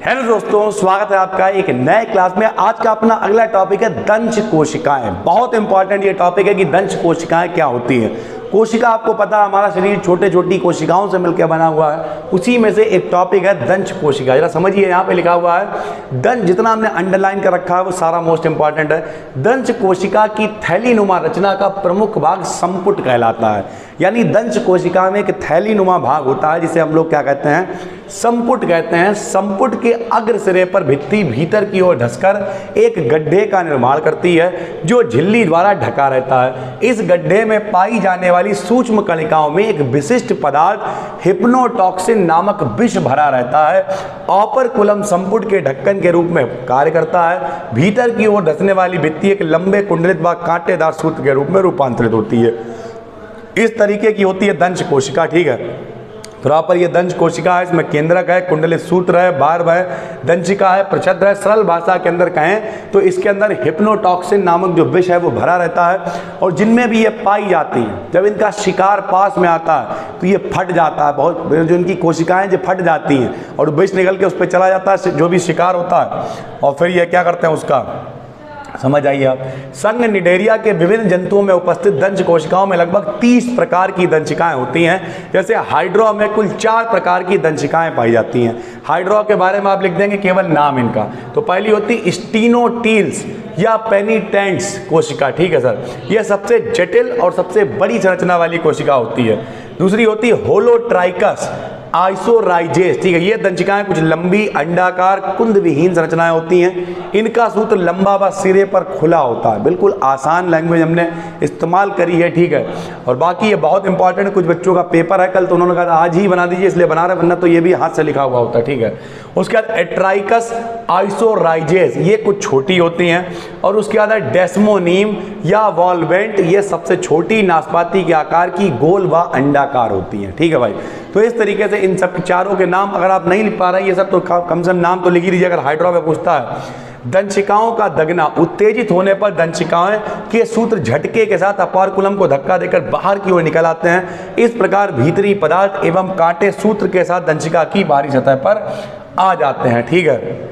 Hello दोस्तों, स्वागत है आपका एक नए क्लास में। आज का अपना अगला टॉपिक है दंश कोशिकाएं। बहुत इंपॉर्टेंट ये टॉपिक है कि दंश कोशिकाएं क्या होती हैं। कोशिका आपको पता है हमारा शरीर छोटे छोटी कोशिकाओं से मिलकर बना हुआ है, उसी में से एक टॉपिक है दंश कोशिका। जरा समझिए, यहाँ पे लिखा हुआ है दंश, जितना हमने अंडरलाइन कर रखा है वो सारा मोस्ट इंपॉर्टेंट है। दंश कोशिका की थैलीनुमा रचना का प्रमुख भाग संपुट कहलाता है। यानी दंश कोशिका में एक थैलीनुमा भाग होता है जिसे हम लोग क्या कहते हैं, संपुट कहते हैं। संपुट के अग्र सिरे पर भित्ति भीतर की ओर धंसकर एक गड्ढे का निर्माण करती है जो झिल्ली द्वारा ढका रहता है। इस गड्ढे में पाई जाने वाली सूक्ष्म कणिकाओं में एक विशिष्ट पदार्थ हिप्नोटॉक्सिन नामक विष भरा रहता है। ऑपरकुलम संपुट के ढक्कन के रूप में कार्य करता है। भीतर की ओर धंसने वाली भित्ति एक लंबे कुंडलित व कांटेदार सूत्र के रूप में रूपांतरित होती है। इस तरीके की होती है दंश कोशिका। ठीक है, प्रॉपर ये दंश कोशिका है, इसमें केंद्रक है, कुंडलित सूत्र है, बार है, दंशिका है, प्रच्छद्र है। सरल भाषा के अंदर कहें तो इसके अंदर हिप्नोटॉक्सिन नामक जो विष है वो भरा रहता है। और जिनमें भी ये पाई जाती हैं, जब इनका शिकार पास में आता है तो ये फट जाता है। बहुत जो इनकी कोशिकाएं जो फट जाती हैं और विष निकल के उस पर चला जाता है जो भी शिकार होता है, और फिर ये क्या करते हैं उसका समझ आइए आप। संघ निडेरिया के विभिन्न जंतुओं में उपस्थित दंश कोशिकाओं में लगभग 30 प्रकार की दंशिकाएं होती हैं। जैसे हाइड्रा में कुल 4 प्रकार की दंशिकाएं पाई जाती हैं। हाइड्रा के बारे में आप लिख देंगे केवल नाम इनका। तो पहली होती स्टीनोटील्स या पेनिटेंट्स कोशिका। ठीक है सर, यह सबसे जटिल और सबसे बड़ी संरचना वाली कोशिका होती है। दूसरी होती है होलोट्राइकस आइसोराइजेस। ठीक है, ये दंशिकाएं कुछ लंबी अंडाकार कुंद विहीन संरचनाएं होती हैं। इनका सूत्र लंबा व सिरे पर खुला होता है। बिल्कुल आसान लैंग्वेज हमने इस्तेमाल करी है। ठीक है, और बाकी ये बहुत इंपॉर्टेंट है। कुछ बच्चों का पेपर है कल, तो उन्होंने कहा आज ही बना दीजिए, इसलिए बना रहे, वरना तो ये भी हाथ से लिखा हुआ होता है। ठीक है, उसके बाद एट्राइकस आइसोराइजेस, ये कुछ छोटी होती हैं। और उसके बाद डेस्मोनीम या वॉल्वेंट, ये सबसे छोटी नाशपाती के आकार की गोल व अंडाकार होती हैं। ठीक है भाई, तो इस तरीके से इन सब चारों के नाम अगर आप नहीं लिख पा रहे हैं ये सब, तो कम से कम नाम तो लिख ही लीजिए। अगर हाइड्रा में पूछता है दंशिकाओं का दगना, उत्तेजित होने पर दंशिकाएं के सूत्र झटके के साथ अपारकुलम को धक्का देकर बाहर की ओर निकल आते हैं। इस प्रकार भीतरी पदार्थ एवं कांटे सूत्र के साथ दंशिका की बाहरी सतह पर आ जाते हैं। ठीक है,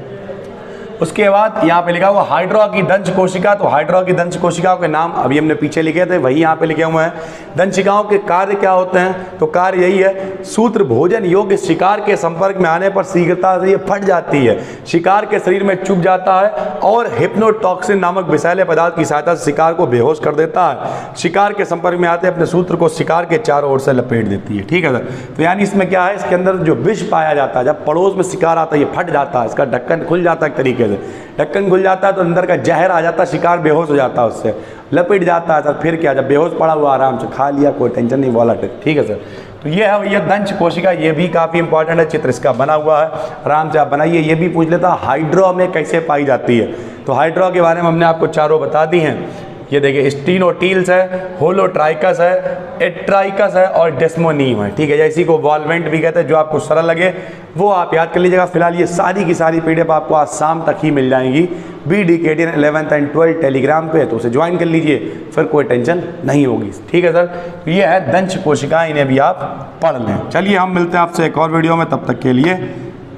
उसके बाद यहाँ पे लिखा हुआ हाइड्रा की दंश कोशिका। तो हाइड्रा की दंश कोशिकाओं के नाम अभी हमने पीछे लिखे थे, वही यहाँ पे लिखे हुए हैं। दंशिकाओं के कार्य क्या होते हैं, तो कार्य यही है, सूत्र भोजन योग्य शिकार के संपर्क में आने पर शीघ्रता से ये फट जाती है, शिकार के शरीर में चुभ जाता है और हिप्नोटॉक्सिन नामक विषैले पदार्थ की सहायता से शिकार को बेहोश कर देता है। शिकार के संपर्क में आते अपने सूत्र को शिकार के चारों ओर से लपेट देती है। ठीक है सर, तो यानी इसमें क्या है, इसके अंदर जो विष पाया जाता है, जब पड़ोस में शिकार आता है ये फट जाता है, इसका ढक्कन खुल जाता है। एक तरीके से ढक्कन खुल जाता है तो अंदर का जहर आ जाता है, शिकार बेहोश हो जाता है, उससे लपेट जाता है सर। फिर क्या, जब बेहोश पड़ा हुआ आराम से खा लिया, कोई टेंशन नहीं वाला। ठीक है सर, तो ये है भैया दंश कोशिका। ये भी काफ़ी इंपॉर्टेंट है, चित्र इसका बना हुआ है, आराम से आप बनाइए। ये भी पूछ लेता हाइड्रा में कैसे पाई जाती है, तो हाइड्रा के बारे में हमने आपको चारों बता दी हैं। ये देखिए स्टीनोटील्स है, होलोट्राइकस है, एट्राइकस है और डेस्मोनीम है। ठीक है, इसी को वॉल्वेंट भी कहते हैं। जो आपको सरल लगे वो आप याद कर लीजिएगा। फिलहाल ये सारी की सारी पीडीएफ आपको आज शाम तक ही मिल जाएंगी BDKTN 11th and 12th Telegram पे, तो उसे ज्वाइन कर लीजिए, फिर कोई टेंशन नहीं होगी। ठीक है सर, तो ये है दंश कोशिकाएं, इन्हें भी आप पढ़ लें। चलिए हम मिलते हैं आपसे एक और वीडियो में, तब तक के लिए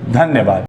धन्यवाद।